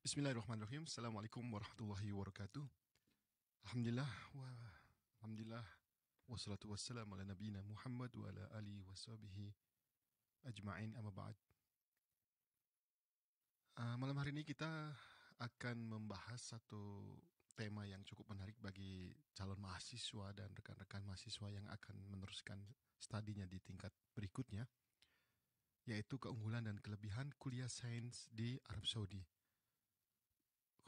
Bismillahirrahmanirrahim. Assalamualaikum warahmatullahi wabarakatuh. Alhamdulillah wa alhamdulillah wassalatu wassalamu ala nabiyina Muhammad wa ala alihi washabihi ajma'in amma ba'd. Malam hari ini kita akan membahas satu tema yang cukup menarik bagi calon mahasiswa dan rekan-rekan mahasiswa yang akan meneruskan studinya di tingkat berikutnya, yaitu keunggulan dan kelebihan kuliah sains di Arab Saudi,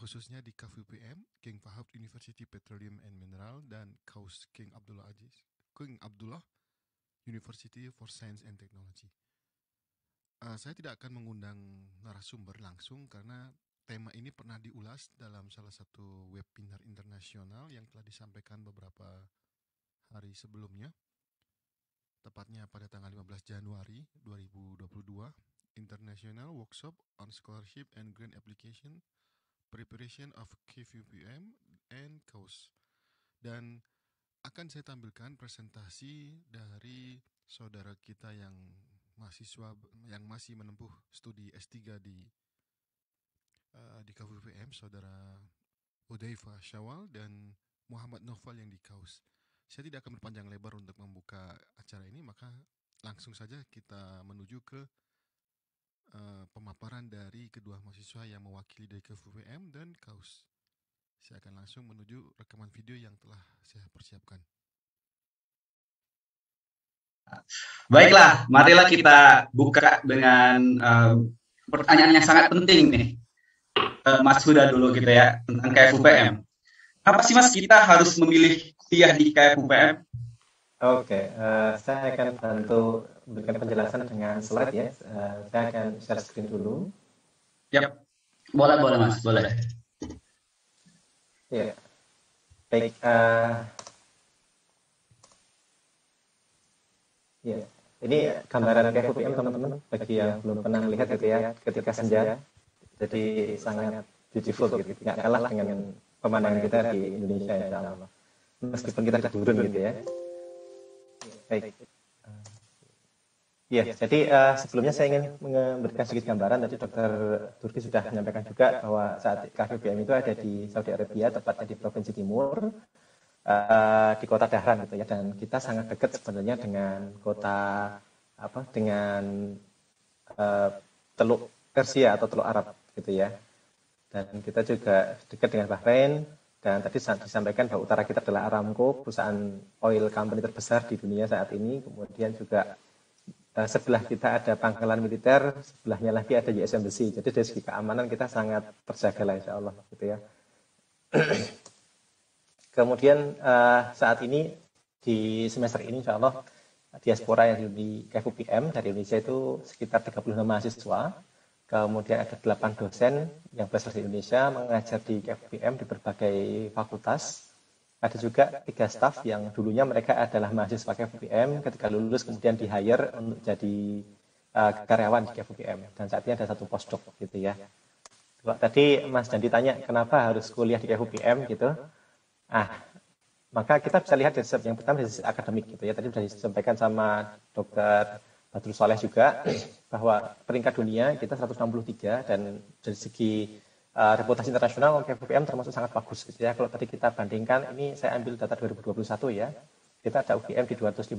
khususnya di KFUPM, King Fahd University Petroleum and Mineral, dan KAUS King Abdullah University for Science and Technology. Saya tidak akan mengundang narasumber langsung karena tema ini pernah diulas dalam salah satu webinar internasional yang telah disampaikan beberapa hari sebelumnya, tepatnya pada tanggal 15 Januari 2022, International Workshop on Scholarship and Grant Application Preparation of KFUPM and KAUS. Dan akan saya tampilkan presentasi dari saudara kita yang mahasiswa yang masih menempuh studi S3 di KFUPM, saudara Hudzaifah Syawal dan Muhammad Noval yang di KAUS. Saya tidak akan berpanjang lebar untuk membuka acara ini, maka langsung saja kita menuju ke pemaparan dari kedua mahasiswa yang mewakili dari KFUPM dan KAUS. Saya akan langsung menuju rekaman video yang telah saya persiapkan. Baiklah, marilah kita buka dengan pertanyaan yang sangat penting nih, Mas Huda dulu gitu ya, tentang KFUPM. Apa sih Mas kita harus memilih kuliah di KFUPM? Oke, saya akan bantu memberikan penjelasan dengan slide ya. Saya akan share screen dulu. Yap, boleh Mas, boleh. Ya, baik. Ya, ini gambaran KFUPM teman-teman. Bagi yang belum pernah melihat gitu ya, ketika senja, jadi sangat beautiful gitu, nggak kalah dengan pemandangan kita di Indonesia insya Allah. Meskipun kita turun gitu ya. Baik. Ya, jadi sebelumnya saya ingin memberikan sedikit gambaran. Tadi Dr. Turki sudah menyampaikan juga bahwa saat KFUPM itu ada di Saudi Arabia, tepatnya di Provinsi Timur, di kota Dahran gitu ya. Dan kita sangat dekat sebenarnya dengan kota dengan Teluk Persia atau Teluk Arab gitu ya. Dan kita juga dekat dengan Bahrain. Dan tadi disampaikan bahwa utara kita adalah Aramco, perusahaan oil company terbesar di dunia saat ini. Kemudian juga sebelah kita ada pangkalan militer, sebelahnya lagi ada US Embassy. Jadi dari segi keamanan kita sangat terjaga lah insya Allah gitu ya. Kemudian saat ini di semester ini insya Allah diaspora yang di KFUPM dari Indonesia itu sekitar 36 mahasiswa. Kemudian ada 8 dosen yang berasal dari Indonesia mengajar di KFUPM di berbagai fakultas. Ada juga 3 staf yang dulunya mereka adalah mahasiswa KFUPM, ketika lulus kemudian di-hire untuk jadi karyawan di KFUPM. Dan saat ini ada 1 postdoc gitu ya. Tadi Mas Dandi tanya kenapa harus kuliah di KFUPM gitu. Maka kita bisa lihat dari yang pertama dari sisi akademik gitu ya. Tadi sudah disampaikan sama Dr. Badrul Saleh juga bahwa peringkat dunia kita 163 dan dari segi reputasi internasional KFUPM termasuk sangat bagus gitu ya. Kalau tadi kita bandingkan, ini saya ambil data 2021 ya. Kita ada UGM di 250,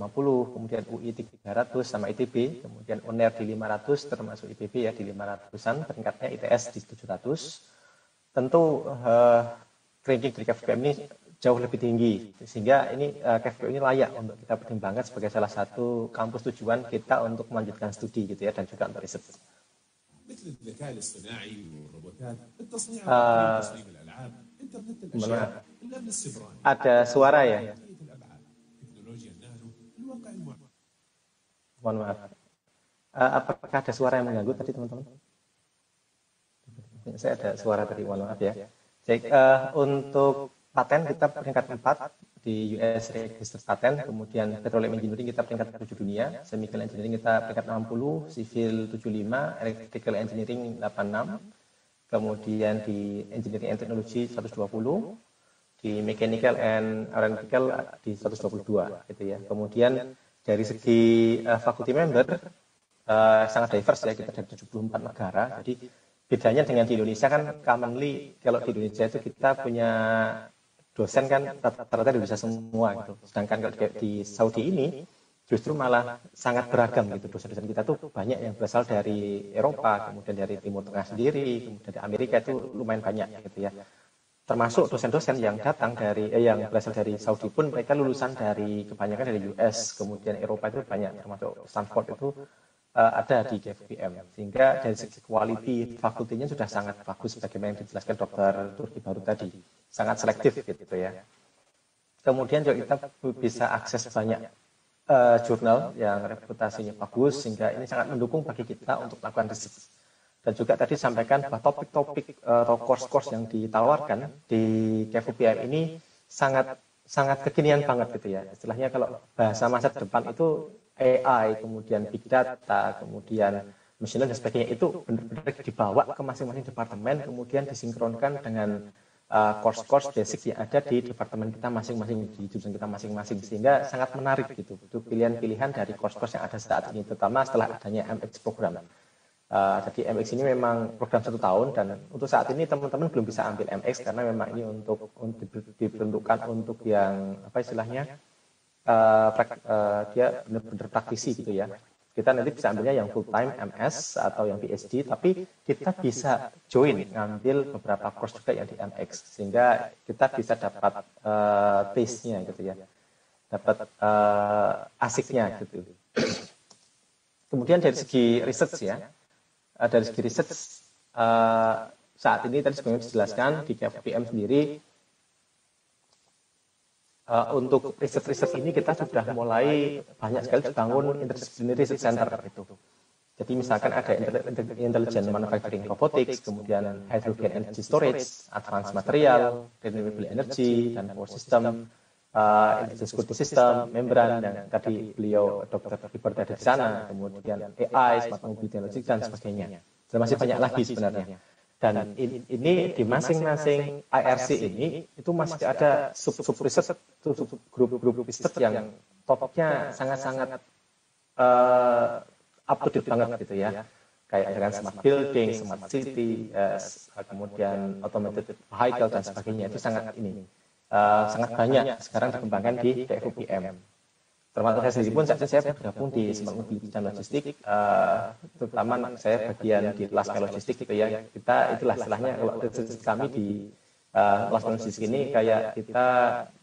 kemudian UI 300 sama ITB, kemudian UNER di 500 termasuk IPB ya di 500-an, peringkatnya ITS di 700. Tentu ranking dari KFUPM ini jauh lebih tinggi, sehingga ini KFUPM ini layak untuk kita pertimbangkan sebagai salah satu kampus tujuan kita untuk melanjutkan studi gitu ya, dan juga untuk riset. Ada suara ya? Mohon maaf. Apakah ada suara yang mengganggu tadi teman-teman? Saya ada suara tadi, mohon maaf ya. Jadi, untuk paten kita peringkat 4 di US Register Patent, kemudian Petroleum Engineering kita peringkat 7 dunia, Chemical Engineering kita peringkat 60, Civil 75, Electrical Engineering 86, kemudian di Engineering and Technology 120, di Mechanical and Aeronautical di 122 gitu ya. Kemudian dari segi faculty member sangat diverse ya, kita dari 74 negara, jadi bedanya dengan di Indonesia kan commonly kalau di Indonesia itu kita punya dosen kan rata-rata Indonesia semua gitu. Sedangkan kalau di Saudi ini justru malah sangat beragam gitu. Dosen-dosen kita tuh banyak yang berasal dari Eropa, kemudian dari Timur Tengah sendiri, kemudian dari Amerika itu lumayan banyak gitu ya. Termasuk dosen-dosen yang datang dari yang berasal dari Saudi pun mereka lulusan dari kebanyakan dari US, kemudian Eropa itu banyak termasuk Stanford itu ada di KFUPM, sehingga dari segi quality fakultinya sudah sangat bagus bagaimana yang dijelaskan Dr. Turki baru tadi, sangat selektif gitu ya. Kemudian juga kita bisa akses banyak jurnal yang reputasinya bagus, sehingga ini sangat mendukung bagi kita untuk melakukan riset. Dan juga tadi sampaikan bahwa topik-topik atau course-course yang ditawarkan di KFUPM ini sangat kekinian banget gitu ya. Istilahnya kalau bahasa masa depan itu AI, kemudian big data, kemudian machine learning dan sebagainya itu benar-benar dibawa ke masing-masing departemen, kemudian disinkronkan dengan course-course basic yang ada di departemen kita masing-masing, di jurusan kita masing-masing, sehingga sangat menarik gitu. Itu pilihan-pilihan dari course-course yang ada saat ini, terutama setelah adanya MX program. Jadi MX ini memang program 1 tahun dan untuk saat ini teman-teman belum bisa ambil MX karena memang ini untuk diperuntukkan untuk yang apa istilahnya dia benar-benar praktisi gitu ya. Kita nanti bisa ambilnya yang full time MS atau yang PhD, tapi kita bisa join ngambil beberapa course juga yang di MX sehingga kita bisa dapat taste-nya gitu ya, dapat asiknya gitu. Kemudian dari segi research ya. Dari segi riset saat ini tadi sebenarnya dijelaskan di KFUPM sendiri untuk riset-riset ini kita sudah mulai banyak sekali dibangun interdisciplinary research center itu. Jadi misalkan ada intelligent manufacturing robotics, kemudian hydrogen energy storage, advanced material, renewable energy dan power system, intelligent security system, membran, dan tadi beliau Dr. Ribert ada di sana, kemudian AI, smart mobility logistics dan sebagainya. Dan masih banyak lagi sebenarnya. Dan ini di masing-masing IRC ini itu masih ada sub riset, grup riset yang topiknya sangat-sangat up to date banget gitu ya. Kayak dengan smart building, smart city, kemudian automated vehicle dan sebagainya itu sangat sangat banyak sekarang dikembangkan di KFUPM. Termasuk saya sendiri pun saya bergabung di smart mobility dan logistik, terutama saya bagian di last mile logistik gitu ya. Kita itulah istilahnya kalau kami di last mile logistik ini kayak kita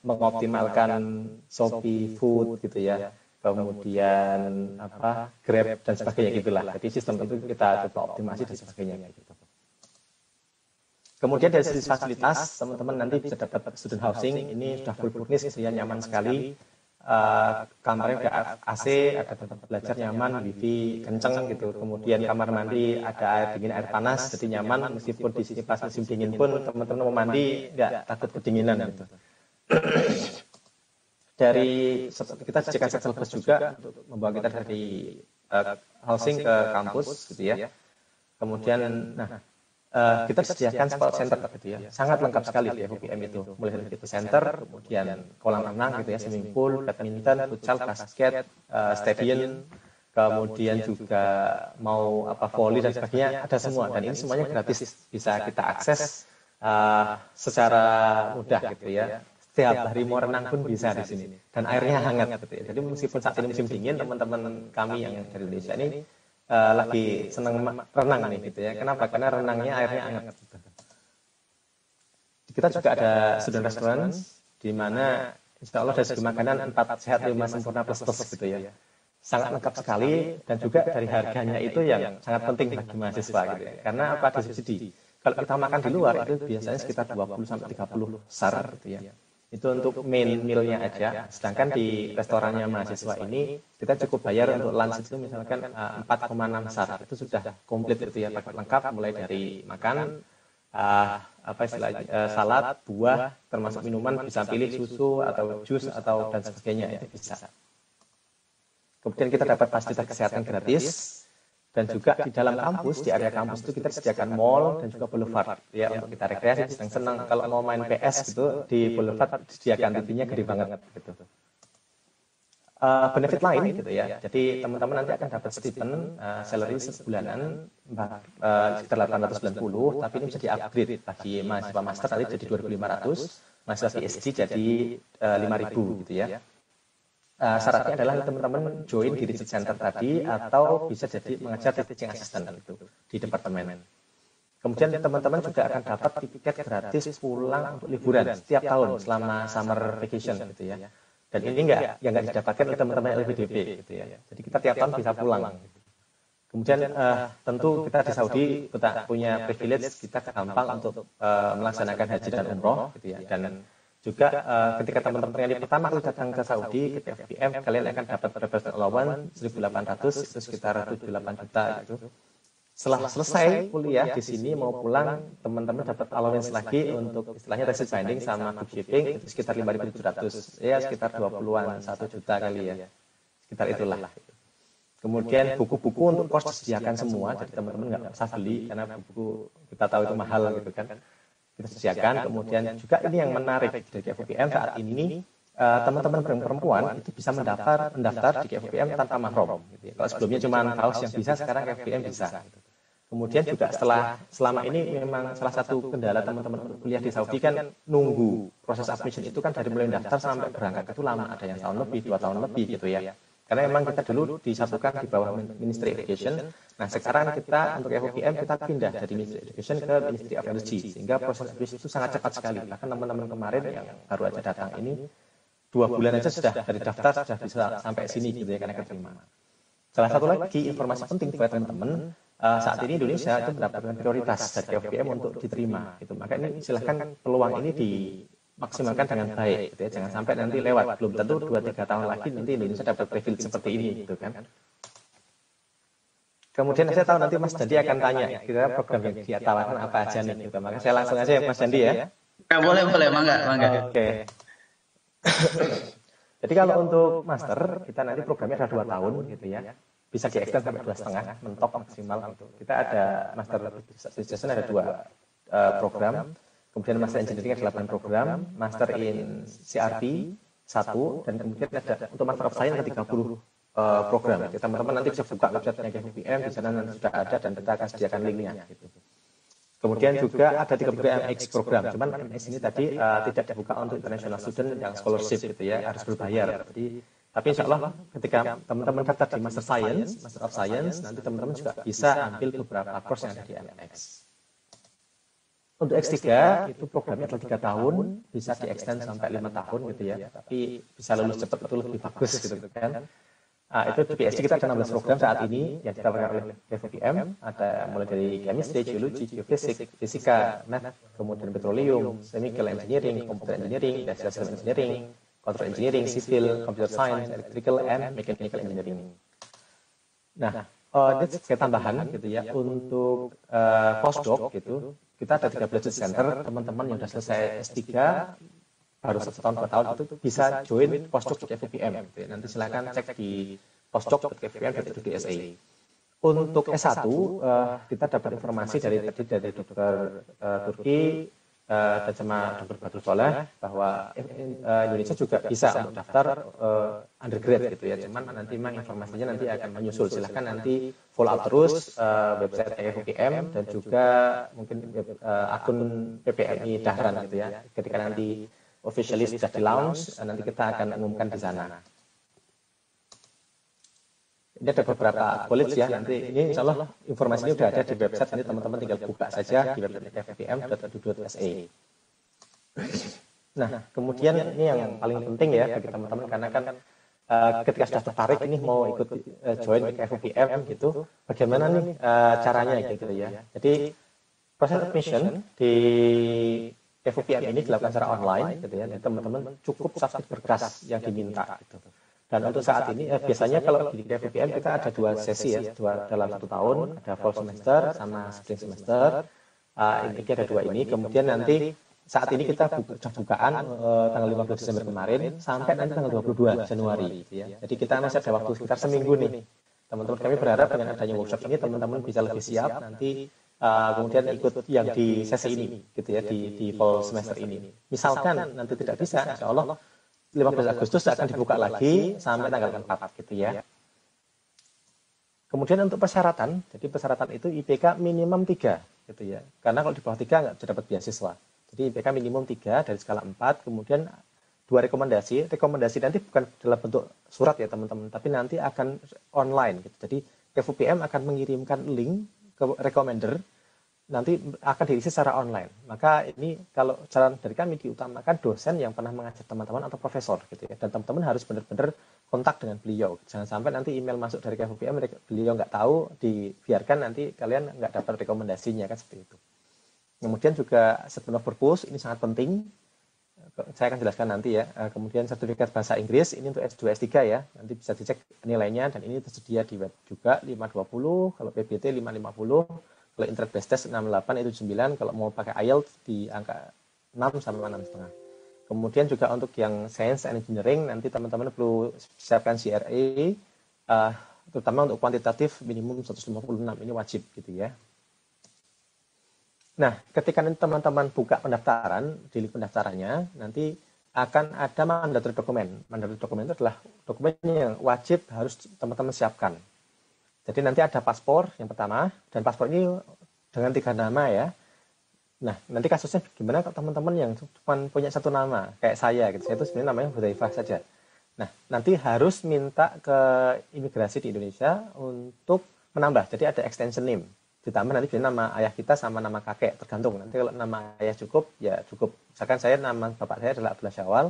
mengoptimalkan Shopee Food gitu ya, kemudian Grab dan sebagainya gitulah. Jadi sistem itu kita coba optimasi dan sebagainya gitu. Kemudian dari sisi fasilitas, teman-teman nanti bisa dapat student housing, ini sudah full furnished, ya nyaman sekali. Kamarnya udah AC, ada tempat belajar nyaman, wifi kenceng gitu. Kemudian kamar mandi ada air dingin, air panas, jadi nyaman. Meskipun di sini pas musim dingin pun teman-teman mau mandi nggak takut kedinginan gitu. Dari kita sediakan shuttle bus juga untuk membawa kita dari housing ke kampus gitu ya. Kemudian, kita disediakan sport center gitu ya, sangat lengkap sekali di FUPM itu, mulai dari fitness center, kemudian kolam renang gitu ya, swimming pool, badminton, futsal, basket, stadion, kemudian juga mau volley dan sebagainya ada semua, dan ini semuanya gratis, bisa kita akses secara mudah gitu ya. Setiap hari mau renang pun bisa di sini, dan airnya hangat gitu ya. Jadi meskipun saat ini musim dingin, teman-teman kami yang dari Indonesia ini lagi senang renang nih gitu ya. Kenapa? Karena renangnya airnya hangat gitu. Kita juga ada student restaurant di mana insya Allah dari segi makanan 4 sehat 5 sempurna plus gitu ya. Sangat lengkap sekali, dan juga dari harganya itu yang sangat penting bagi mahasiswa gitu ya. Karena apa? Disubsidi. Kalau kita makan di luar itu biasanya sekitar 20 sampai 30 SAR gitu ya. Itu untuk main meal-nya aja. Sedangkan di restorannya mahasiswa ini kita cukup bayar untuk lunch itu misalkan 4,6 SAR. Itu sudah komplit gitu ya, paket lengkap mulai dari makan, salad, buah, termasuk minuman, bisa pilih susu atau jus atau dan sebagainya itu bisa. Kemudian kita dapat fasilitas kesehatan gratis. Dan juga di dalam kampus, di area kampus itu kita sediakan mall dan juga boulevard ya, untuk kita rekreasi, senang-senang. Kalau mau main PS gitu di boulevard disediakan TV-nya gede banget gitu. benefit lain gitu ya. Jadi teman-teman nanti akan dapat stipend salary sebulanan sekitar 890, tapi ini bisa di-upgrade bagi mahasiswa master nanti jadi 2.500, mahasiswa PhD jadi 5.000 gitu ya. Syaratnya adalah teman-teman join di research center tadi atau bisa jadi mengajar teaching assistant gitu di departemen. Kemudian teman-teman juga akan dapat tiket gratis pulang untuk liburan setiap tahun selama summer vacation gitu ya. Dan ini nggak didapatkan oleh teman-teman LPDP gitu ya. Jadi kita tiap tahun bisa pulang. Kemudian tentu kita di Saudi kita punya privilege, kita gampang untuk melaksanakan haji dan umroh gitu ya. Dan juga ketika teman-teman yang pertama kali datang ke Saudi ke FPM, kalian akan dapat referral allowance 1.800 itu sekitar 7-8 juta gitu. Setelah selesai kuliah di sini mau pulang, teman-teman dapat allowance lagi untuk istilahnya research binding sama group shipping itu sekitar 5.700, ya sekitar 20-an 1 juta kali ya, sekitar itulah. Kemudian buku-buku untuk course disediakan semua, jadi teman-teman nggak usah beli karena buku kita tahu itu mahal gitu kan, kita sediakan. Kemudian juga ini yang menarik dari FPM saat ini, teman-teman perempuan itu bisa mendaftar di FPM tanpa mahram. Gitu ya. Kalau sebelumnya cuma kaos yang bisa, sekarang FPM bisa. Gitu. Kemudian juga selama ini memang salah satu kendala teman-teman kuliah di Saudi kan nunggu proses admission itu kan dari mulai daftar sampai berangkat itu lama, ada yang tahun lebih, 2 tahun lebih gitu ya. Karena memang kita dulu disatukan di bawah Ministry Education. Nah sekarang kita untuk FPM kita pindah dari Ministry Education ke Ministry of Energy sehingga proses admission itu sangat cepat sekali. Bahkan teman-teman kemarin yang baru aja datang ini 2 bulan aja sudah dari daftar sudah bisa sampai sini gitu ya karena keterima. Salah satu lagi informasi penting buat teman-teman, saat ini Indonesia itu mendapatkan prioritas dari FPM untuk diterima gitu. Maka ini silahkan peluang ini dimaksimalkan dengan baik gitu ya. Jangan sampai nanti lewat, belum tentu 2-3 tahun lagi nanti Indonesia dapat privilege seperti ini gitu kan. Kemudian saya tahu nanti Mas Dandi akan tanya kira program yang dia tawarkan apa aja nih gitu. Maka saya langsung aja ya Mas Dandi ya. Boleh, mangga. Oke. Jadi kalau untuk master kita nanti programnya ada 2 tahun gitu ya, bisa di-extend sampai 2,5 mentok maksimal gitu. Kita ada master business ada 2 program, kemudian master engineering ada 8 program, master in CRP 1, dan kemudian ada untuk master of science ada 30 program. Jadi teman-teman nanti bisa buka website-nya FPM, di sana nanti sudah ada dan kita akan sediakan linknya gitu. Kemudian juga ada 3 MX program, cuman MX ini tadi tidak dibuka untuk international student yang scholarship gitu ya, harus berbayar. Tapi insya Allah ketika teman-teman daftar di Master Science, Master of Science, nanti teman-teman juga bisa ambil beberapa course yang ada di MX. Untuk X3 itu programnya adalah 3 tahun, bisa di-extend sampai 5 tahun gitu ya, tapi bisa lulus cepat itu lebih bagus gitu kan. Itu di PhD kita ada 16 program saat ini yang ditawarkan oleh FPM, ada mulai dari chemistry, geologi, geofisik, fisika, math, kemudian petroleum, chemical engineering, computer engineering, industrial engineering, control engineering, civil, computer science, electrical, and mechanical engineering. Nah, ini sebagai tambahan gitu ya, untuk postdoc gitu, kita ada 13 center, teman-teman yang sudah selesai S3, baru 1 tahun 2 tahun itu bisa join postdoc di FPM. Gitu. Nanti silakan cek di postdoc.fpm.dsa. Untuk S1 kita dapat informasi dari dokter Turki dan sama dokter Badrul Soleh bahwa Indonesia juga bisa untuk daftar undergrad gitu ya. Cuman nanti memang informasinya nanti akan menyusul. Silakan nanti follow up terus website FPM dan juga mungkin akun PPMI Dahran gitu ya. Ketika nanti officially sudah di-launch, nanti kita akan umumkan di sana. Ini ada beberapa college ya, nanti ini insya Allah informasinya sudah ada di website, nanti teman-teman tinggal buka saja di website fpm.edu.sa. Nah, kemudian ini yang paling penting ya bagi teman-teman, karena kan ketika sudah tertarik ini mau ikut join ke FPM gitu, bagaimana nih caranya gitu ya. Jadi proses admission di FPM ini dilakukan secara online gitu ya, dan teman-teman cukup submit berkas yang diminta gitu. Dan untuk saat ini biasanya kalau di FPM kita ada 2 sesi ya, dalam 1 tahun, ada fall semester sama spring semester. Intinya ada 2 ini. Kemudian nanti saat ini kita bukaan tanggal 15 Desember kemarin sampai nanti tanggal 22 Januari gitu ya. Jadi kita masih ada waktu sekitar seminggu nih. Teman-teman kami berharap dengan adanya workshop ini teman-teman bisa lebih siap nanti kemudian ikut yang di sesi ini gitu ya, di fall semester ini. Misalkan nanti tidak bisa, insya Allah 15 Agustus akan dibuka lagi sampai tanggal 4 gitu ya. Kemudian untuk persyaratan, jadi persyaratan itu IPK minimum 3 gitu ya. Karena kalau di bawah 3 nggak bisa dapat beasiswa. Jadi IPK minimum 3 dari skala 4, kemudian 2 rekomendasi. Rekomendasi nanti bukan dalam bentuk surat ya teman-teman, tapi nanti akan online gitu. Jadi KFUPM akan mengirimkan link ke recommender, nanti akan diisi secara online. Maka ini kalau saran dari kami diutamakan dosen yang pernah mengajar teman-teman atau profesor gitu ya. Dan teman-teman harus benar-benar kontak dengan beliau. Jangan sampai nanti email masuk dari KFUPM, beliau nggak tahu, dibiarkan nanti kalian nggak dapat rekomendasinya kan seperti itu. Kemudian juga statement of purpose, ini sangat penting. Saya akan jelaskan nanti ya. Kemudian sertifikat bahasa Inggris, ini untuk S2, S3 ya. Nanti bisa dicek nilainya, dan ini tersedia di web juga, 520, kalau PBT 550, kalau internet based test 68, itu 9, kalau mau pakai IELTS di angka 6 sampai 6,5. Kemudian juga untuk yang Science and Engineering, nanti teman-teman perlu siapkan CRE, terutama untuk kuantitatif minimum 156, ini wajib gitu ya. Nah, ketika nanti teman-teman buka pendaftaran, di link pendaftarannya, nanti akan ada mandatory dokumen. Mandatory dokumen itu adalah dokumen yang wajib harus teman-teman siapkan. Jadi nanti ada paspor yang pertama, dan paspor ini dengan 3 nama ya. Nah, nanti kasusnya gimana kalau teman-teman yang cuma punya 1 nama, kayak saya gitu. Saya itu sebenarnya namanya Hudzaifah saja. Nah, nanti harus minta ke imigrasi di Indonesia untuk menambah. Jadi ada extension name. Ditambah nanti nama ayah kita sama nama kakek, tergantung. Nanti kalau nama ayah cukup, ya cukup. Misalkan saya, nama bapak saya adalah Abdullah Syawal,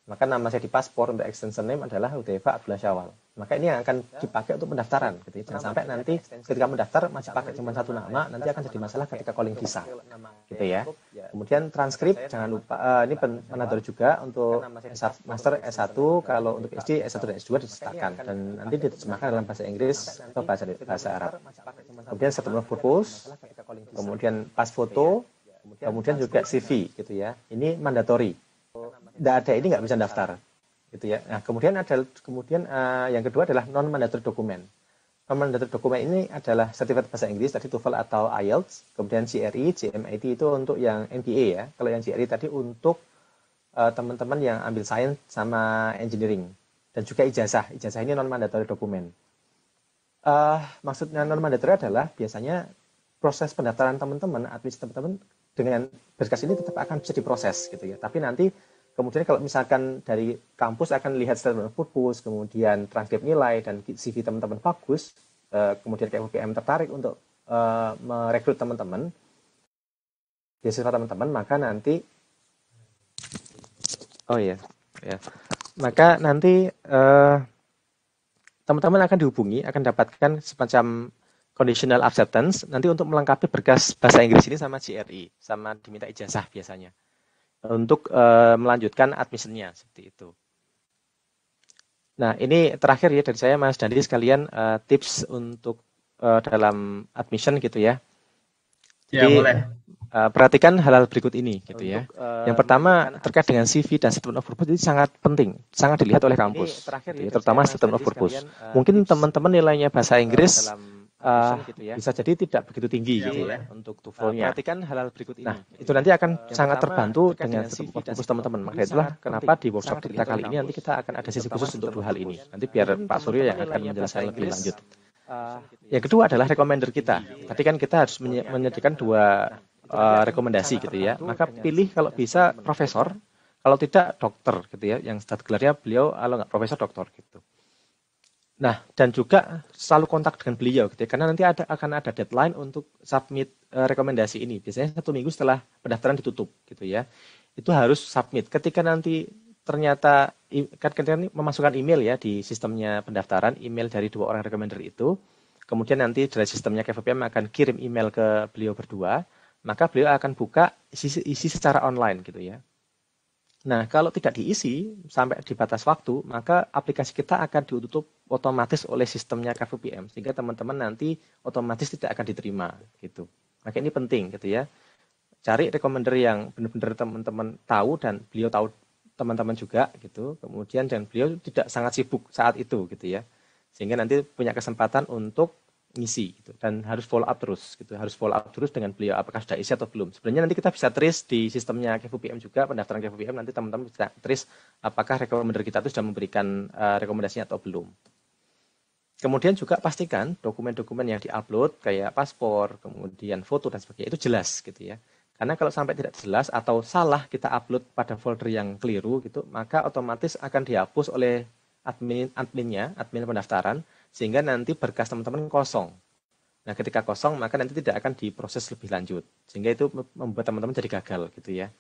maka nama saya di paspor untuk extension name adalah Hudzaifah Abdullah Syawal. Maka ini yang akan dipakai untuk pendaftaran gitu ya. Jangan sampai nanti ketika mendaftar masih pakai cuma 1 nama, nanti akan jadi masalah ketika calling visa gitu ya. Kemudian transkrip jangan lupa, ini mandatory juga untuk master S1, kalau untuk SD, S1 dan S2 disertakan dan nanti diterjemahkan dalam bahasa Inggris atau bahasa Arab. Kemudian statement of purpose, kemudian pas foto, kemudian juga CV gitu ya. Ini mandatory. Tidak ada ini nggak bisa daftar gitu ya. Nah, kemudian yang kedua adalah non mandatory dokumen. Non mandatory dokumen ini adalah sertifikat bahasa Inggris tadi TOEFL atau IELTS, kemudian CRE, GMAT itu untuk yang MBA ya. Kalau yang GRE tadi untuk teman-teman yang ambil sains sama engineering, dan juga ijazah. Ijazah ini non mandatory dokumen. Maksudnya non mandatory adalah biasanya proses pendaftaran teman-teman, administrasi teman-teman dengan berkas ini tetap akan bisa diproses gitu ya. Tapi nanti kemudian kalau misalkan dari kampus akan lihat statement of purpose, kemudian transkrip nilai dan CV teman-teman bagus, kemudian KFUPM tertarik untuk merekrut teman-teman, beasiswa teman-teman, maka nanti maka nanti teman-teman akan dihubungi, akan dapatkan semacam conditional acceptance nanti untuk melengkapi berkas bahasa Inggris ini sama GRE, sama diminta ijazah biasanya untuk melanjutkan admissionnya seperti itu. Nah, ini terakhir ya dari saya, Mas Dandi sekalian, tips untuk dalam admission gitu ya. Ya, Jadi, boleh. perhatikan hal-hal berikut ini gitu ya. Yang pertama terkait dengan CV dan statement of purpose ini sangat penting, sangat dilihat oleh kampus, gitu ya, terutama statement of purpose. Mungkin teman-teman nilainya bahasa Inggris bisa jadi tidak begitu tinggi gitu ya untuk TOEFL-nya. Perhatikan hal-hal berikut ini. Nah, itu nanti akan sangat terbantu dengan statement of purpose teman-teman. Maka itulah kenapa di workshop kita kali ini nanti kita akan ada sesi khusus untuk 2 hal ini. Nanti biar Pak Suryo yang akan menjelaskan lebih lanjut. Yang kedua adalah recommender kita. Tadi kan kita harus menyediakan 2 rekomendasi gitu ya. Maka pilih kalau bisa profesor, kalau tidak dokter gitu ya. Yang stat gelarnya beliau kalau nggak profesor dokter gitu. Nah, dan juga selalu kontak dengan beliau gitu ya, karena nanti akan ada deadline untuk submit rekomendasi ini. Biasanya 1 minggu setelah pendaftaran ditutup gitu ya. Itu harus submit. Ketika nanti ternyata kan kita memasukkan email ya di sistemnya pendaftaran, email dari 2 orang recommender itu. Kemudian nanti dari sistemnya KFUPM akan kirim email ke beliau berdua, maka beliau akan buka isi secara online gitu ya. Nah, kalau tidak diisi sampai di batas waktu, maka aplikasi kita akan ditutup otomatis oleh sistemnya KFUPM, sehingga teman-teman nanti otomatis tidak akan diterima gitu. Maka ini penting gitu ya. Cari recommender yang benar-benar teman-teman tahu dan beliau tahu teman-teman juga gitu. Kemudian dan beliau tidak sangat sibuk saat itu gitu ya. Sehingga nanti punya kesempatan untuk ngisi gitu, dan harus follow up terus gitu, harus follow up terus dengan beliau apakah sudah isi atau belum. Sebenarnya nanti kita bisa trace di sistemnya KFUPM juga, pendaftaran KFUPM nanti teman-teman bisa trace apakah recommender kita itu sudah memberikan rekomendasinya atau belum. Kemudian juga pastikan dokumen-dokumen yang diupload kayak paspor, kemudian foto dan sebagainya itu jelas gitu ya. Karena kalau sampai tidak jelas atau salah kita upload pada folder yang keliru gitu, maka otomatis akan dihapus oleh admin pendaftaran, sehingga nanti berkas teman-teman kosong. Nah, ketika kosong, maka nanti tidak akan diproses lebih lanjut. Sehingga itu membuat teman-teman jadi gagal gitu ya.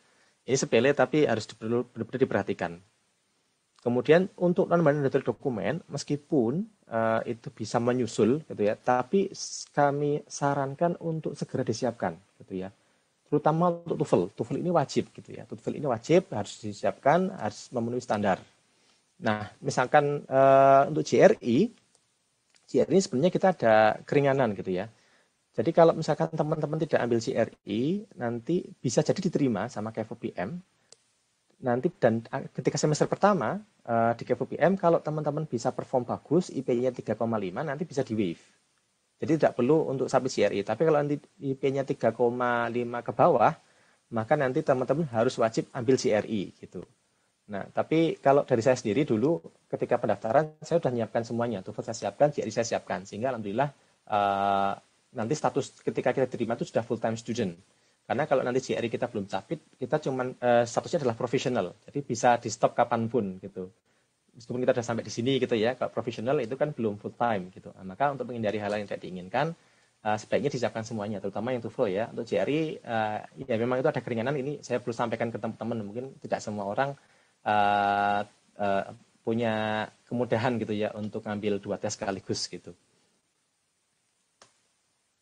Ini sepele tapi harus benar-benar diperhatikan. Kemudian untuk non-mandatory dokumen, meskipun itu bisa menyusul gitu ya, tapi kami sarankan untuk segera disiapkan gitu ya. Terutama untuk TOEFL. TOEFL ini wajib gitu ya. TOEFL ini wajib, harus disiapkan, harus memenuhi standar. Nah, misalkan untuk GRI ini sebenarnya kita ada keringanan gitu ya. Jadi kalau misalkan teman-teman tidak ambil GRI, nanti bisa jadi diterima sama KFUPM. Nanti dan ketika semester pertama di KFUPM, kalau teman-teman bisa perform bagus, IP-nya 3,5, nanti bisa di-waive. Jadi tidak perlu untuk sampai GRI. Tapi kalau nanti IP-nya 3,5 ke bawah, maka nanti teman-teman harus wajib ambil GRI gitu. Nah, tapi kalau dari saya sendiri dulu ketika pendaftaran saya sudah menyiapkan semuanya, TOEFL saya siapkan, GRI saya siapkan, sehingga alhamdulillah nanti status ketika kita terima itu sudah full time student. Karena kalau nanti GRI kita belum capit, kita cuman statusnya adalah profesional, jadi bisa di stop kapanpun gitu. Meskipun kita sudah sampai di sini gitu ya, kalau profesional itu kan belum full time gitu. Nah, maka untuk menghindari hal yang tidak diinginkan, sebaiknya disiapkan semuanya, terutama yang TOEFL ya. Untuk GRI ya memang itu ada keringanan, ini saya perlu sampaikan ke teman-teman, mungkin tidak semua orang punya kemudahan gitu ya untuk ngambil 2 tes sekaligus gitu.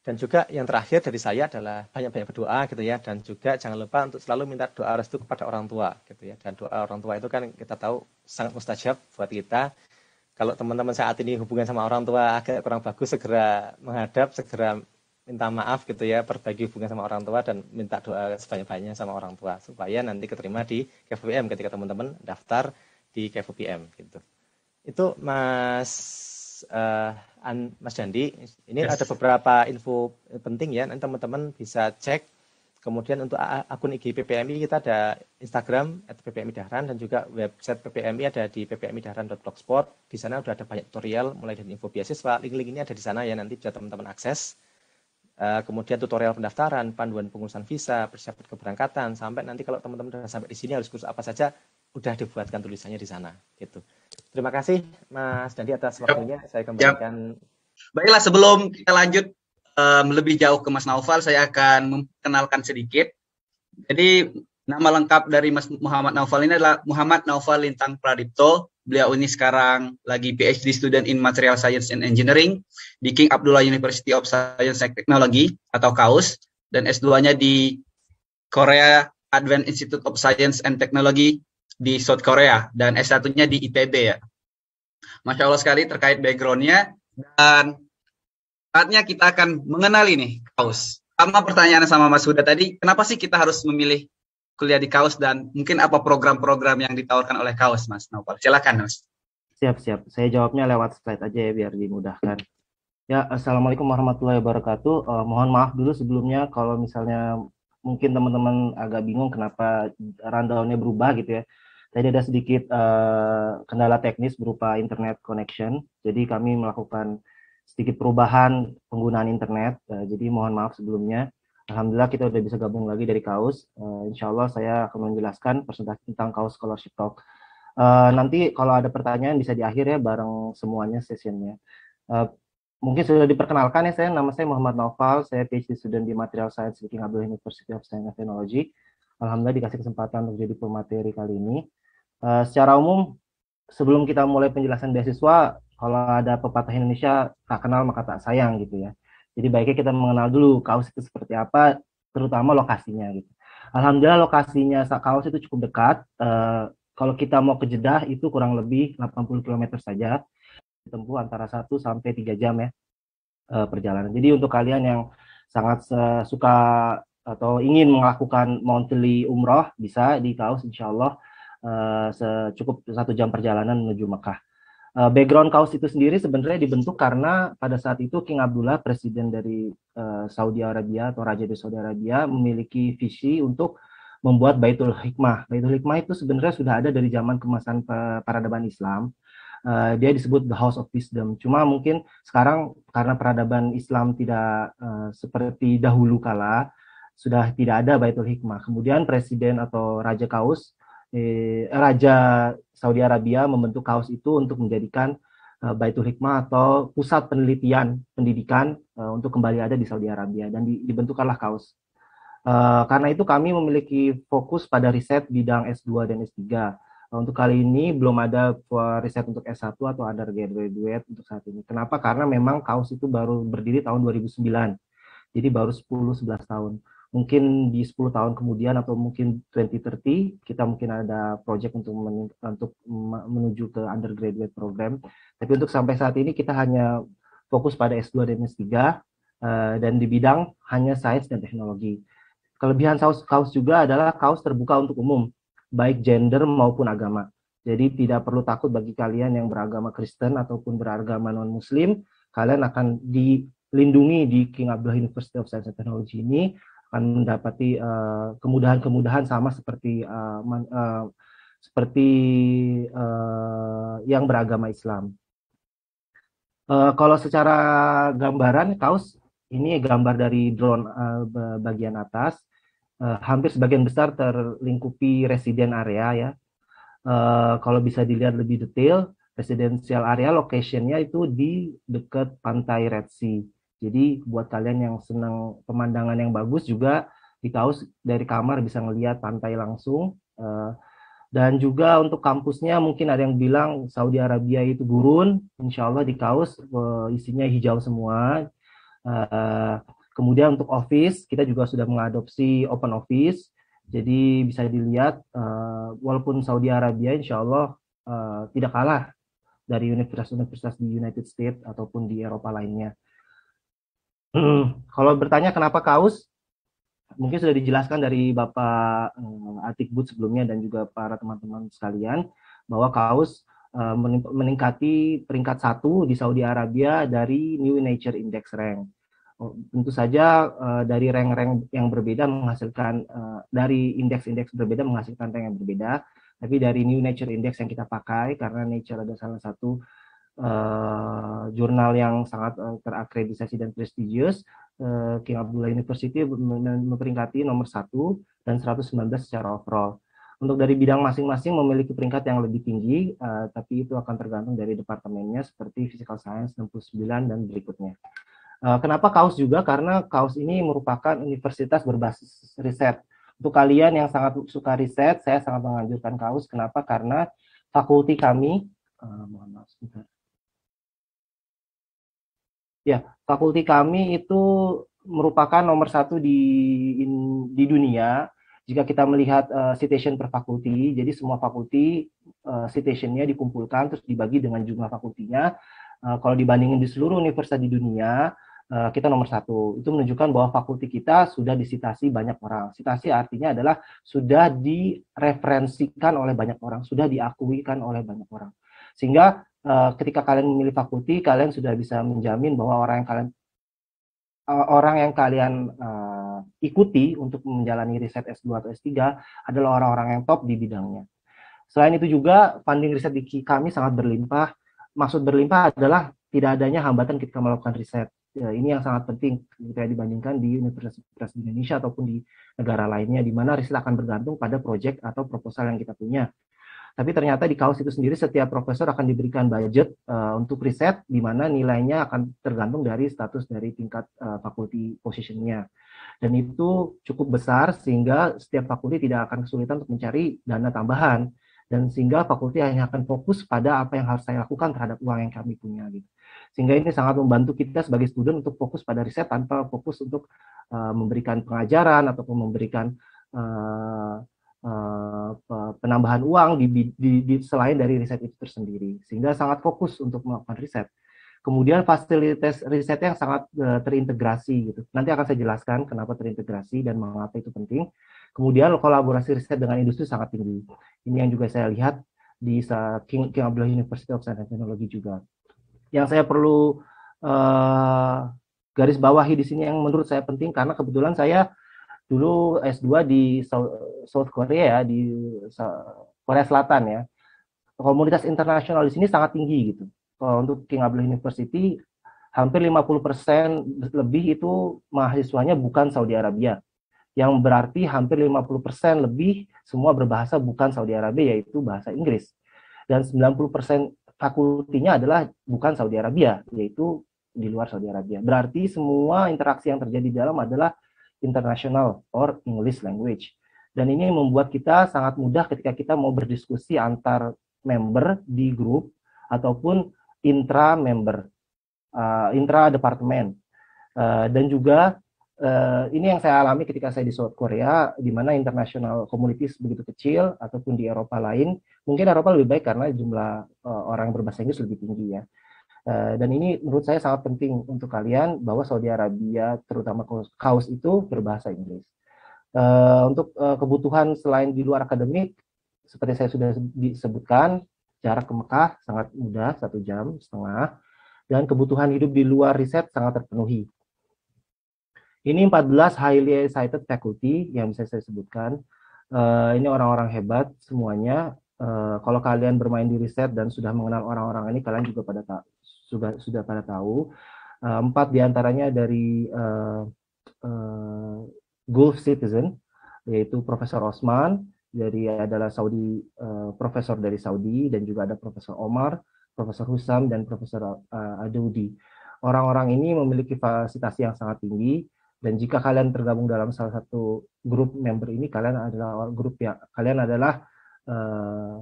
Dan juga yang terakhir dari saya adalah banyak-banyak berdoa gitu ya, dan juga jangan lupa untuk selalu minta doa restu kepada orang tua gitu ya. Dan doa orang tua itu kan kita tahu sangat mustajab buat kita. Kalau teman-teman saat ini hubungan sama orang tua agak kurang bagus, segera menghadap, segera minta maaf gitu ya, perbaiki hubungan sama orang tua dan minta doa sebanyak-banyaknya sama orang tua supaya nanti keterima di KFUPM ketika teman-teman daftar di KFUPM gitu. Itu Mas Dandi, ini ada beberapa info penting ya, nanti teman-teman bisa cek. Kemudian untuk akun IG PPMI kita ada Instagram @ppmidahran dan juga website PPMI ada di ppmidahran.blogspot. Di sana sudah ada banyak tutorial mulai dari info beasiswa, link-link ini ada di sana ya, nanti bisa teman-teman akses. Kemudian tutorial pendaftaran, panduan pengurusan visa, persiapan keberangkatan, sampai nanti kalau teman-teman sudah sampai di sini harus kursus apa saja, udah dibuatkan tulisannya di sana gitu. Terima kasih Mas Dandi atas waktunya, saya kembalikan. Baiklah, sebelum kita lanjut lebih jauh ke Mas Naufal, saya akan memperkenalkan sedikit. Jadi nama lengkap dari Mas Muhammad Naufal ini adalah Muhammad Naufal Lintang Pradipto. Beliau ini sekarang lagi PhD student in Material Science and Engineering di King Abdullah University of Science and Technology atau KAUS, dan S2-nya di Korea Advanced Institute of Science and Technology di South Korea, dan S1-nya di ITB ya. Masya Allah sekali terkait background-nya. Dan saatnya kita akan mengenali nih KAUS. Sama pertanyaan sama Mas Huda tadi, kenapa sih kita harus memilih kuliah di KAUS dan mungkin apa program-program yang ditawarkan oleh KAUS, Mas Naufal? Silakan, Mas. Siap. Saya jawabnya lewat slide aja ya biar dimudahkan. Ya, Assalamualaikum warahmatullahi wabarakatuh. Mohon maaf dulu sebelumnya kalau misalnya mungkin teman-teman agak bingung kenapa rundown-nya berubah gitu ya. Tadi ada sedikit kendala teknis berupa internet connection, jadi kami melakukan sedikit perubahan penggunaan internet, jadi mohon maaf sebelumnya. Alhamdulillah kita udah bisa gabung lagi dari KAUS. Insya Allah saya akan menjelaskan presentasi tentang KAUS Scholarship Talk. Nanti kalau ada pertanyaan bisa di akhir ya bareng semuanya sessionnya. Mungkin sudah diperkenalkan ya, nama saya Muhammad Naufal, saya PhD student di Material Science di King Abdullah University of Science and Technology. Alhamdulillah dikasih kesempatan untuk jadi pemateri kali ini. Secara umum, sebelum kita mulai penjelasan beasiswa, kalau ada pepatah Indonesia, tak kenal maka tak sayang gitu ya. Jadi baiknya kita mengenal dulu KAUS itu seperti apa, terutama lokasinya gitu. Alhamdulillah lokasinya KAUS itu cukup dekat. Kalau kita mau ke Jeddah itu kurang lebih 80 km saja, ditempuh antara 1 sampai 3 jam ya perjalanan. Jadi untuk kalian yang sangat suka atau ingin melakukan monthly umroh, bisa di KAUS insya Allah cukup 1 jam perjalanan menuju Mekah. Background KAUS itu sendiri sebenarnya dibentuk karena pada saat itu King Abdullah, presiden dari Saudi Arabia atau Raja dari Saudi Arabia, memiliki visi untuk membuat Baitul Hikmah. Baitul Hikmah itu sebenarnya sudah ada dari zaman kemasan peradaban Islam. Dia disebut the House of Wisdom. Cuma mungkin sekarang karena peradaban Islam tidak seperti dahulu kala, sudah tidak ada Baitul Hikmah. Kemudian presiden atau Raja KAUS, Raja Saudi Arabia membentuk KAUS itu untuk menjadikan Baitul Hikmah atau pusat penelitian pendidikan untuk kembali ada di Saudi Arabia, dan dibentukkanlah KAUS. Karena itu kami memiliki fokus pada riset bidang S2 dan S3. Untuk kali ini belum ada riset untuk S1 atau undergraduate untuk saat ini. Kenapa? Karena memang KAUS itu baru berdiri tahun 2009. Jadi baru 10-11 tahun. Mungkin di 10 tahun kemudian atau mungkin 2030 kita mungkin ada project untuk menuju ke undergraduate program. Tapi untuk sampai saat ini kita hanya fokus pada S2 dan S3 dan di bidang hanya sains dan teknologi. Kelebihan KAUS juga adalah KAUS terbuka untuk umum, baik gender maupun agama. Jadi tidak perlu takut bagi kalian yang beragama Kristen ataupun beragama non-Muslim, kalian akan dilindungi di King Abdullah University of Science and Technology ini, akan mendapati kemudahan-kemudahan sama seperti yang beragama Islam. Kalau secara gambaran KAUS ini gambar dari drone bagian atas, hampir sebagian besar terlingkupi resident area ya. Kalau bisa dilihat lebih detail, residential area location-nya itu di dekat pantai Red Sea. Jadi buat kalian yang senang pemandangan yang bagus juga di KAUS dari kamar bisa ngelihat pantai langsung. Dan juga untuk kampusnya mungkin ada yang bilang Saudi Arabia itu gurun, insya Allah di KAUS isinya hijau semua. Kemudian untuk office kita juga sudah mengadopsi open office. Jadi bisa dilihat walaupun Saudi Arabia insya Allah tidak kalah dari universitas-universitas di United States ataupun di Eropa lainnya. Kalau bertanya kenapa KAUS, mungkin sudah dijelaskan dari Bapak Atik Bud sebelumnya dan juga para teman-teman sekalian bahwa KAUS meningkati peringkat 1 di Saudi Arabia dari New Nature Index rank. Tentu saja dari rank-rank yang berbeda menghasilkan dari indeks-indeks berbeda menghasilkan rank yang berbeda, tapi dari New Nature Index yang kita pakai karena Nature ada salah satu jurnal yang sangat terakreditasi dan prestigious, King Abdullah University memperingkati nomor 1 dan 119 secara overall. Untuk dari bidang masing-masing memiliki peringkat yang lebih tinggi, tapi itu akan tergantung dari departemennya seperti Physical Science 69 dan berikutnya. Kenapa KAUS juga? Karena KAUS ini merupakan universitas berbasis riset. Untuk kalian yang sangat suka riset, saya sangat menganjurkan KAUS. Kenapa? Karena fakulti kami, mohon maaf sebentar. Ya, fakulti kami itu merupakan nomor 1 di dunia. Jika kita melihat citation per fakulti, jadi semua fakulti citationnya dikumpulkan terus dibagi dengan jumlah fakultinya. Kalau dibandingin di seluruh universitas di dunia, kita nomor 1. Itu menunjukkan bahwa fakulti kita sudah disitasi banyak orang. Citasi artinya adalah sudah direferensikan oleh banyak orang, sudah diakuikan oleh banyak orang. Sehingga ketika kalian memilih fakulti, kalian sudah bisa menjamin bahwa orang yang kalian ikuti untuk menjalani riset S2 atau S3 adalah orang-orang yang top di bidangnya. Selain itu juga funding riset di kami sangat berlimpah. Maksud berlimpah adalah tidak adanya hambatan ketika melakukan riset. Ya, ini yang sangat penting jika dibandingkan di universitas di Indonesia ataupun di negara lainnya, di mana riset akan bergantung pada proyek atau proposal yang kita punya. Tapi ternyata di KAUS itu sendiri setiap profesor akan diberikan budget untuk riset, di mana nilainya akan tergantung dari status dari tingkat fakulti positionnya. Dan itu cukup besar sehingga setiap fakulti tidak akan kesulitan untuk mencari dana tambahan. Dan sehingga fakulti hanya akan fokus pada apa yang harus saya lakukan terhadap uang yang kami punya. Gitu. Sehingga ini sangat membantu kita sebagai student untuk fokus pada riset tanpa fokus untuk memberikan pengajaran ataupun memberikan penambahan uang selain dari riset itu tersendiri, sehingga sangat fokus untuk melakukan riset. Kemudian fasilitas risetnya yang sangat terintegrasi gitu. Nanti akan saya jelaskan kenapa terintegrasi dan mengapa itu penting. Kemudian kolaborasi riset dengan industri sangat tinggi. Ini yang juga saya lihat di King Abdullah University of Science and Technology juga. Yang saya perlu garis bawahi di sini yang menurut saya penting, karena kebetulan saya dulu S2 di South Korea ya, di Korea Selatan ya. Komunitas internasional di sini sangat tinggi gitu. Kalau untuk King Abdullah University hampir 50% lebih itu mahasiswanya bukan Saudi Arabia. Yang berarti hampir 50% lebih semua berbahasa bukan Saudi Arabia, yaitu bahasa Inggris. Dan 90% fakultinya adalah bukan Saudi Arabia, yaitu di luar Saudi Arabia. Berarti semua interaksi yang terjadi di dalam adalah international or English language. Dan ini membuat kita sangat mudah ketika kita mau berdiskusi antar member di grup ataupun intra-member, intra-departemen. Dan juga ini yang saya alami ketika saya di South Korea, di mana international communities begitu kecil, ataupun di Eropa lain. Mungkin Eropa lebih baik karena jumlah orang yang berbahasa Inggris lebih tinggi ya. Dan ini menurut saya sangat penting untuk kalian, bahwa Saudi Arabia, terutama KAUS itu berbahasa Inggris. Untuk kebutuhan selain di luar akademik, seperti saya sudah disebutkan, jarak ke Mekah sangat mudah, 1,5 jam, dan kebutuhan hidup di luar riset sangat terpenuhi. Ini 14 highly cited faculty yang bisa saya sebutkan. Ini orang-orang hebat semuanya. Kalau kalian bermain di riset dan sudah mengenal orang-orang ini, kalian juga sudah pada tahu. 4 diantaranya dari Gulf citizen, yaitu Profesor Osman adalah profesor dari Saudi, dan juga ada Profesor Omar, Profesor Husam, dan Profesor Adoudi. Orang-orang ini memiliki fasilitas yang sangat tinggi, dan jika kalian tergabung dalam salah satu grup member ini, kalian adalah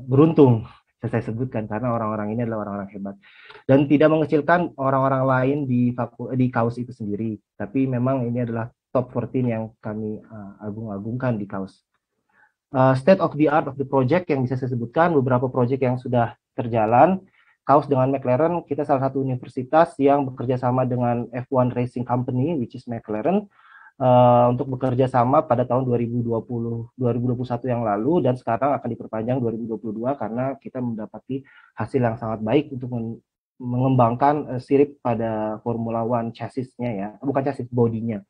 beruntung, saya sebutkan, karena orang-orang ini adalah orang-orang hebat. Dan tidak mengecilkan orang-orang lain di KAUS itu sendiri, tapi memang ini adalah top 14 yang kami agung-agungkan di KAUS. State of the art of the project yang bisa saya sebutkan, beberapa project yang sudah terjalan. KAUS dengan McLaren, kita salah satu universitas yang bekerja sama dengan F1 Racing Company, which is McLaren, untuk bekerja sama pada tahun 2021 yang lalu, dan sekarang akan diperpanjang 2022 karena kita mendapati hasil yang sangat baik untuk mengembangkan sirip pada Formula One chassis-nya ya, bukan chassis, bodinya.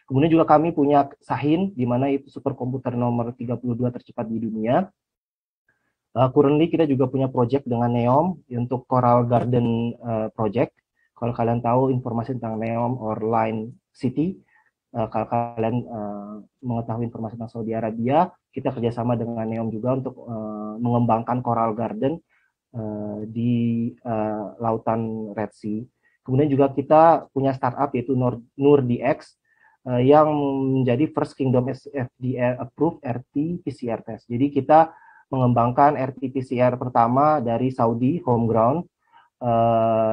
Kemudian juga kami punya Sahin, di mana itu superkomputer nomor 32 tercepat di dunia. Currently kita juga punya project dengan NEOM untuk Coral Garden project. Kalau kalian tahu informasi tentang NEOM or Line City, kalau kalian mengetahui informasi tentang Saudi Arabia, kita kerjasama dengan NEOM juga untuk mengembangkan Coral Garden di lautan Red Sea. Kemudian juga kita punya startup yaitu NurDX yang menjadi first kingdom FDA approved RT-PCR test. Jadi kita mengembangkan RT-PCR pertama dari Saudi homeground,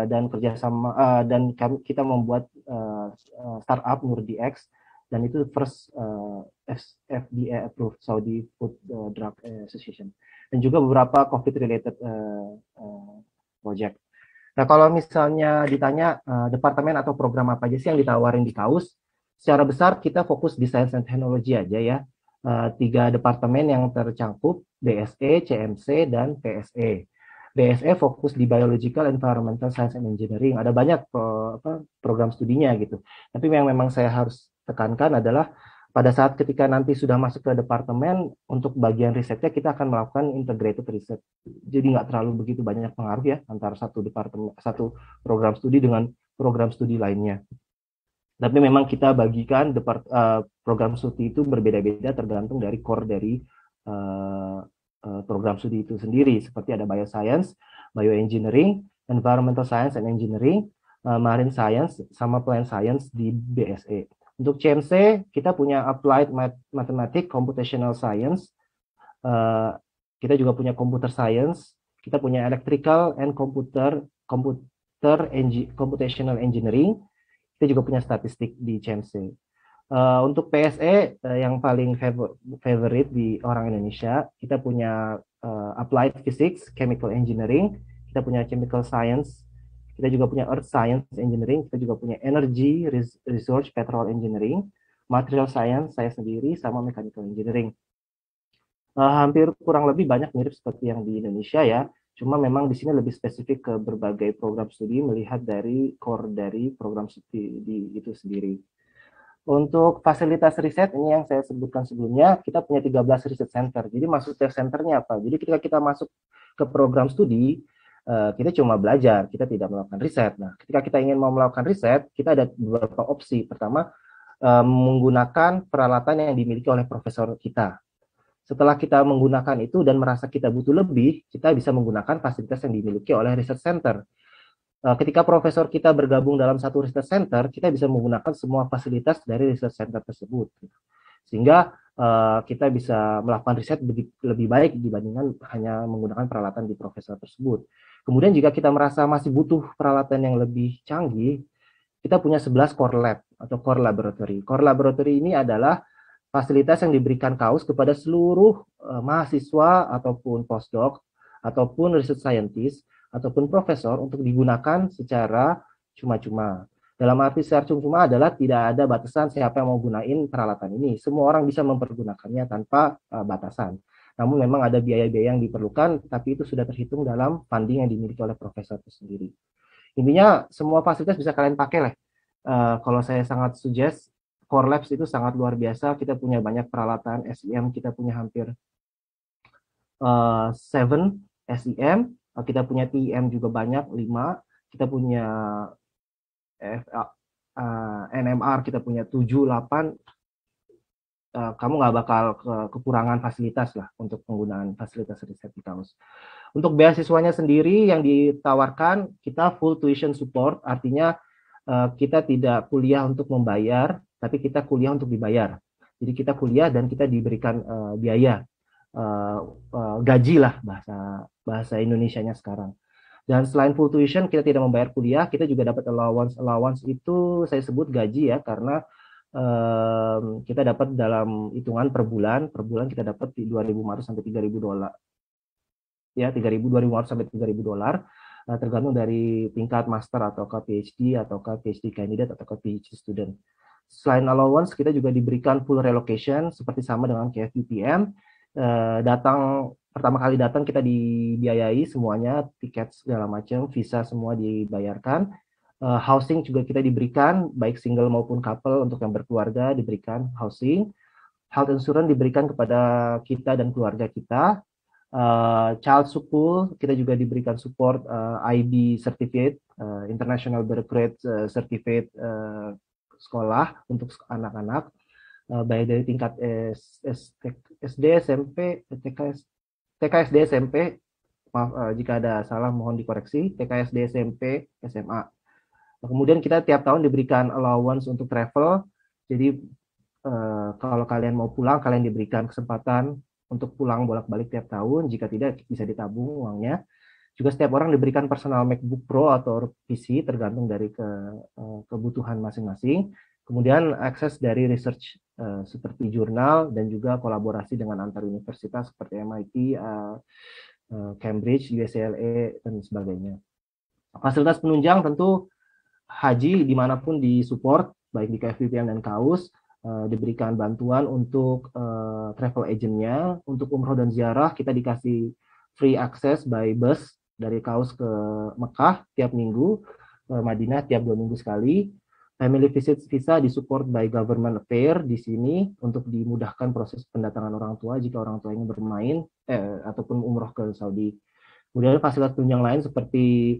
dan kerjasama dan kita membuat startup NurDX, dan itu first FDA approved Saudi Food Drug Association, dan juga beberapa COVID related project. Nah, kalau misalnya ditanya departemen atau program apa aja sih yang ditawarin di KAUS, secara besar kita fokus di Science and Technology aja ya. 3 departemen yang tercangkup, BSE, CMC, dan PSE. BSE fokus di Biological, Environmental Science and Engineering. Ada banyak program studinya gitu. Tapi yang memang saya harus tekankan adalah pada saat ketika nanti sudah masuk ke departemen, untuk bagian risetnya kita akan melakukan integrated research. Jadi nggak terlalu begitu banyak pengaruh ya antara satu program studi dengan program studi lainnya. Tapi memang kita bagikan program studi itu berbeda-beda tergantung dari core dari program studi itu sendiri. Seperti ada Bioscience, Bioengineering, Environmental Science and Engineering, Marine Science, sama Plant Science di BSE. Untuk CMC, kita punya Applied Mathematics, Computational Science, kita juga punya Computer Science, kita punya Electrical and Computational Engineering, kita juga punya statistik di CMC. Untuk PSE yang paling favorite di orang Indonesia, kita punya Applied Physics, Chemical Engineering, kita punya Chemical Science, kita juga punya Earth Science Engineering, kita juga punya Energy Research Petrol Engineering, Material Science saya sendiri, sama Mechanical Engineering. Hampir kurang lebih banyak mirip seperti yang di Indonesia ya. Cuma memang di sini lebih spesifik ke berbagai program studi melihat dari core dari program studi itu sendiri. Untuk fasilitas riset ini yang saya sebutkan sebelumnya, kita punya 13 riset center. Jadi maksudnya centernya apa? Jadi ketika kita masuk ke program studi, kita cuma belajar, kita tidak melakukan riset. Nah, ketika kita ingin mau melakukan riset, kita ada beberapa opsi. Pertama, menggunakan peralatan yang dimiliki oleh profesor kita. Setelah kita menggunakan itu dan merasa kita butuh lebih, kita bisa menggunakan fasilitas yang dimiliki oleh research center. Ketika profesor kita bergabung dalam satu research center, kita bisa menggunakan semua fasilitas dari research center tersebut. Sehingga kita bisa melakukan riset lebih baik dibandingkan hanya menggunakan peralatan di profesor tersebut. Kemudian jika kita merasa masih butuh peralatan yang lebih canggih, kita punya 11 core lab atau core laboratory. Core laboratory ini adalah fasilitas yang diberikan KAUS kepada seluruh mahasiswa ataupun postdoc ataupun research scientist ataupun profesor untuk digunakan secara cuma-cuma. Dalam arti secara cuma-cuma adalah tidak ada batasan siapa yang mau gunain peralatan ini. Semua orang bisa mempergunakannya tanpa batasan. Namun memang ada biaya-biaya yang diperlukan, tapi itu sudah terhitung dalam funding yang dimiliki oleh profesor itu sendiri. Intinya semua fasilitas bisa kalian pakai lah. Kalau saya sangat suggest, Core Labs itu sangat luar biasa. Kita punya banyak peralatan SEM, kita punya hampir 7 SEM, kita punya TEM juga banyak 5, kita punya NMR kita punya 7, 8. Kamu nggak bakal kekurangan fasilitas lah untuk penggunaan fasilitas riset di kampus. Untuk beasiswanya sendiri yang ditawarkan, kita full tuition support, artinya kita tidak kuliah untuk membayar, tapi kita kuliah untuk dibayar. Jadi kita kuliah dan kita diberikan biaya, gaji lah bahasa Indonesianya sekarang. Dan selain full tuition, kita tidak membayar kuliah, kita juga dapat allowance. Allowance itu saya sebut gaji ya, karena kita dapat dalam hitungan per bulan kita dapat di 2.500 sampai 3.000 dolar. Ya, 2.500 sampai 3.000 dolar, tergantung dari tingkat master atau PhD atau PhD candidate atau PhD student. Selain allowance, kita juga diberikan full relocation seperti sama dengan KFUPM. Pertama kali datang kita dibiayai semuanya, tiket segala macam, visa semua dibayarkan. Housing juga kita diberikan, baik single maupun couple, untuk yang berkeluarga diberikan housing. Health insurance diberikan kepada kita dan keluarga kita. Child school kita juga diberikan support, IB certificate, International Baccalaureate certificate sekolah untuk anak-anak, baik dari tingkat SD, SMP, TK, SD, SMP. Maaf jika ada salah, mohon dikoreksi. TK, SD, SMP, SMA. Kemudian kita tiap tahun diberikan allowance untuk travel. Jadi kalau kalian mau pulang, kalian diberikan kesempatan untuk pulang bolak-balik tiap tahun. Jika tidak, bisa ditabung uangnya. Juga setiap orang diberikan personal MacBook Pro atau PC, tergantung dari kebutuhan masing-masing. Kemudian akses dari research seperti jurnal dan juga kolaborasi dengan antar universitas seperti MIT, Cambridge, UCLA, dan sebagainya. Fasilitas penunjang tentu haji dimanapun disupport, baik di KFUPM dan KAUS, diberikan bantuan untuk travel agentnya. Untuk umroh dan ziarah kita dikasih free access by bus dari KAUS ke Mekah tiap minggu, Madinah tiap 2 minggu sekali. Family visit visa disupport by government affair di sini untuk dimudahkan proses pendatangan orang tua jika orang tua ingin bermain ataupun umroh ke Saudi. Kemudian fasilitas penunjang lain seperti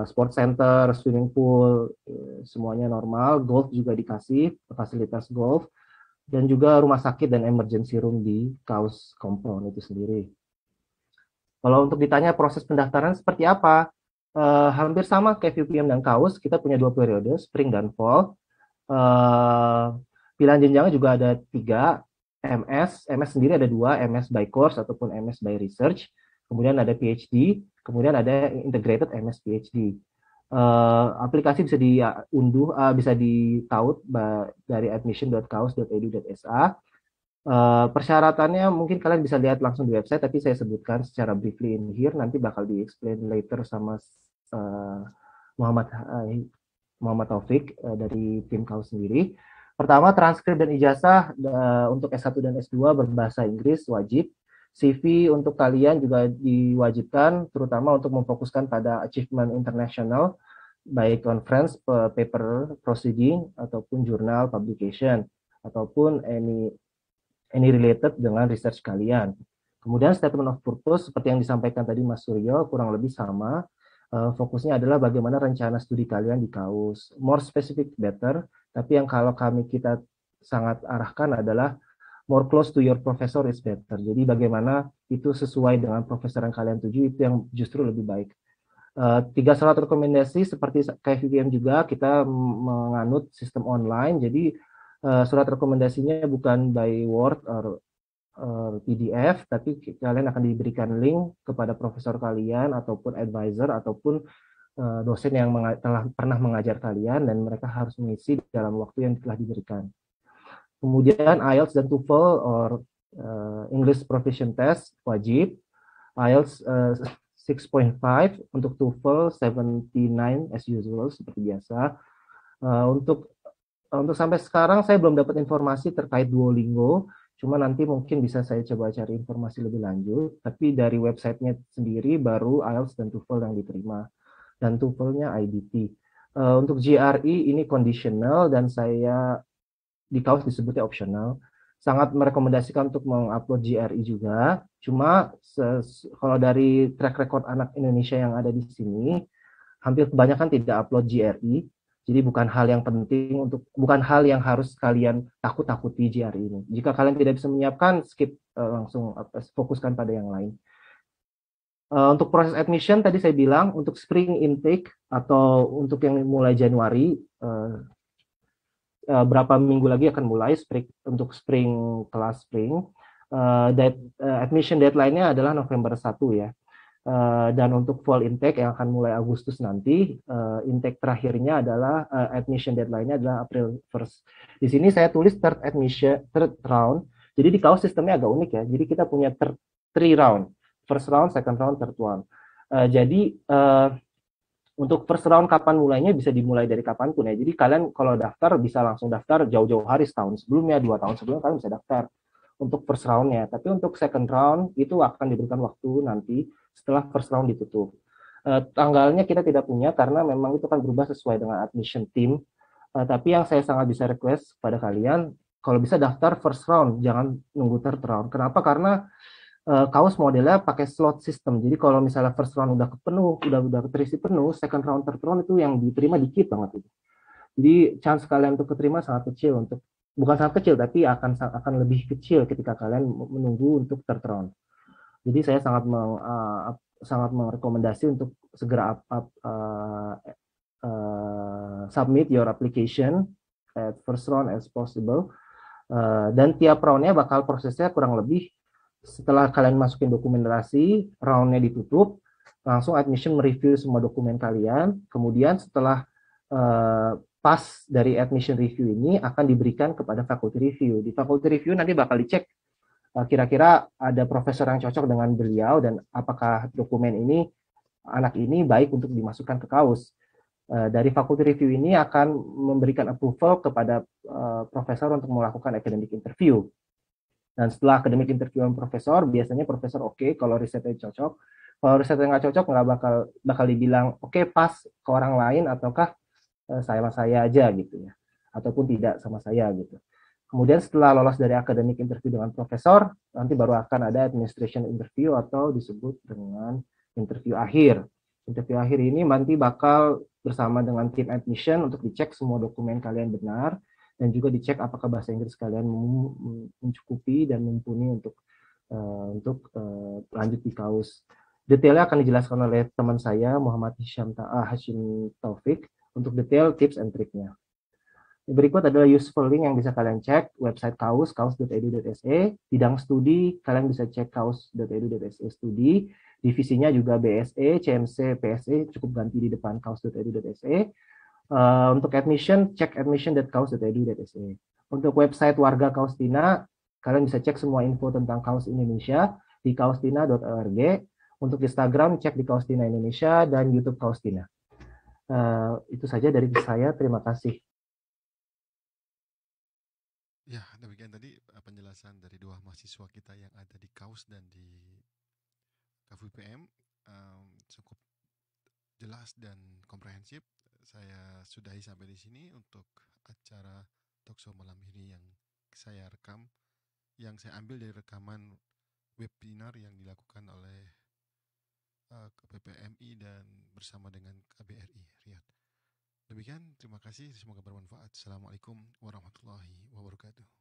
sport center, swimming pool, semuanya normal. Golf juga dikasih, fasilitas golf, dan juga rumah sakit dan emergency room di KAUS compound itu sendiri. Kalau untuk ditanya proses pendaftaran seperti apa, hampir sama kayak FUPM dan KAUS, kita punya 2 periode, spring dan fall. Pilihan jenjangnya juga ada 3, MS sendiri ada 2, MS by course ataupun MS by research. Kemudian ada PhD, kemudian ada integrated MS PhD. Aplikasi bisa diunduh, bisa ditaut dari admission.kaus.edu.sa. Persyaratannya mungkin kalian bisa lihat langsung di website, tapi saya sebutkan secara briefly in here, nanti bakal di-explain later sama Muhammad Taufik dari tim KAUS sendiri. Pertama, transkrip dan ijazah untuk S1 dan S2 berbahasa Inggris wajib. CV untuk kalian juga diwajibkan, terutama untuk memfokuskan pada achievement internasional, baik conference, paper proceeding, ataupun jurnal publication, ataupun any related dengan research kalian. Kemudian statement of purpose, seperti yang disampaikan tadi Mas Suryo, kurang lebih sama. Fokusnya adalah bagaimana rencana studi kalian di KAUS. More specific better, tapi yang kalau kita sangat arahkan adalah more close to your professor is better. Jadi bagaimana itu sesuai dengan profesor yang kalian tuju, itu yang justru lebih baik. 3 surat rekomendasi seperti KFUPM juga kita menganut sistem online. Jadi surat rekomendasinya bukan by Word or PDF, tapi kalian akan diberikan link kepada profesor kalian ataupun advisor ataupun dosen yang telah pernah mengajar kalian, dan mereka harus mengisi dalam waktu yang telah diberikan. Kemudian IELTS dan TOEFL or English Proficient Test wajib. IELTS 6.5, untuk TOEFL 79 as usual seperti biasa. Untuk sampai sekarang saya belum dapat informasi terkait Duolingo. Cuma nanti mungkin bisa saya coba cari informasi lebih lanjut. Tapi dari websitenya sendiri baru IELTS dan TOEFL yang diterima. Dan TOEFL-nya IBT. Untuk GRE ini conditional dan saya di KAUS disebutnya optional. Sangat merekomendasikan untuk mengupload GRE juga. Cuma kalau dari track record anak Indonesia yang ada di sini, hampir kebanyakan tidak upload GRE. Jadi bukan hal yang penting bukan hal yang harus kalian takut-takuti GRE ini. Jika kalian tidak bisa menyiapkan, skip, langsung fokuskan pada yang lain. Untuk proses admission tadi saya bilang untuk spring intake atau untuk yang mulai Januari, berapa minggu lagi akan mulai untuk kelas spring. Admission deadline-nya adalah November 1 ya. Dan untuk fall intake yang akan mulai Agustus nanti, intake terakhirnya adalah admission deadline-nya adalah April 1st. Di sini saya tulis third round. Jadi di KAUS sistemnya agak unik ya. Jadi kita punya 3 round. First round, second round, third one. Jadi untuk first round kapan mulainya bisa dimulai dari kapanpun ya. Jadi kalian kalau daftar bisa langsung daftar jauh-jauh hari, setahun sebelumnya, 2 tahun sebelumnya kalian bisa daftar untuk first round-nya. Tapi untuk second round itu akan diberikan waktu nanti setelah first round ditutup. Tanggalnya kita tidak punya karena memang itu kan berubah sesuai dengan admission team. Tapi yang saya sangat bisa request kepada kalian, kalau bisa daftar first round, jangan nunggu third round. Kenapa? Karena KAUS modelnya pakai slot system. Jadi kalau misalnya first round udah penuh, udah terisi penuh, second round, third round itu yang diterima dikit banget itu. Jadi chance kalian untuk keterima sangat kecil, bukan sangat kecil tapi akan lebih kecil ketika kalian menunggu untuk third round. Jadi saya sangat merekomendasi untuk segera submit your application at first round as possible. Dan tiap roundnya bakal prosesnya kurang lebih setelah kalian masukin dokumentasi, roundnya ditutup, langsung admission mereview semua dokumen kalian. Kemudian setelah pas dari admission review ini akan diberikan kepada faculty review. Di faculty review nanti bakal dicek kira-kira ada profesor yang cocok dengan beliau dan apakah dokumen ini anak ini baik untuk dimasukkan ke KAUS. Dari faculty review ini akan memberikan approval kepada profesor untuk melakukan academic interview. Dan setelah academic interview profesor, biasanya profesor oke, kalau risetnya cocok. Kalau risetnya nggak cocok, nggak bakal dibilang oke, pas ke orang lain ataukah sama saya aja gitu ya, ataupun tidak sama saya gitu. Kemudian setelah lolos dari academic interview dengan profesor, nanti baru akan ada administration interview atau disebut dengan interview akhir. Interview akhir ini nanti bakal bersama dengan tim admission untuk dicek semua dokumen kalian benar, dan juga dicek apakah bahasa Inggris kalian mencukupi dan mumpuni untuk lanjut di KAUS. Detailnya akan dijelaskan oleh teman saya Muhammad Hashim Taufik untuk detail tips and triknya. Berikut adalah useful link yang bisa kalian cek, website KAUS, kaus.edu.se, bidang studi, kalian bisa cek kaus.edu.se studi, divisinya juga BSE, CMC, PSE, cukup ganti di depan kaus.edu.se. Untuk admission, cek admission.kaus.edu.se. Untuk website warga Kaustina, kalian bisa cek semua info tentang KAUS Indonesia di kaustina.org. Untuk Instagram, cek di Kaustina Indonesia dan YouTube Kaustina. Itu saja dari saya, terima kasih. Ya, demikian tadi penjelasan penjelasan dari dua mahasiswa kita yang ada di KAUS dan di KFUPM cukup jelas dan komprehensif. Saya sudahi sampai di sini untuk acara talkshow malam ini yang saya rekam, yang saya ambil dari rekaman webinar yang dilakukan oleh PPMI dan bersama dengan KBRI Riyadh. Demikian, terima kasih, semoga bermanfaat. Assalamualaikum warahmatullahi wabarakatuh.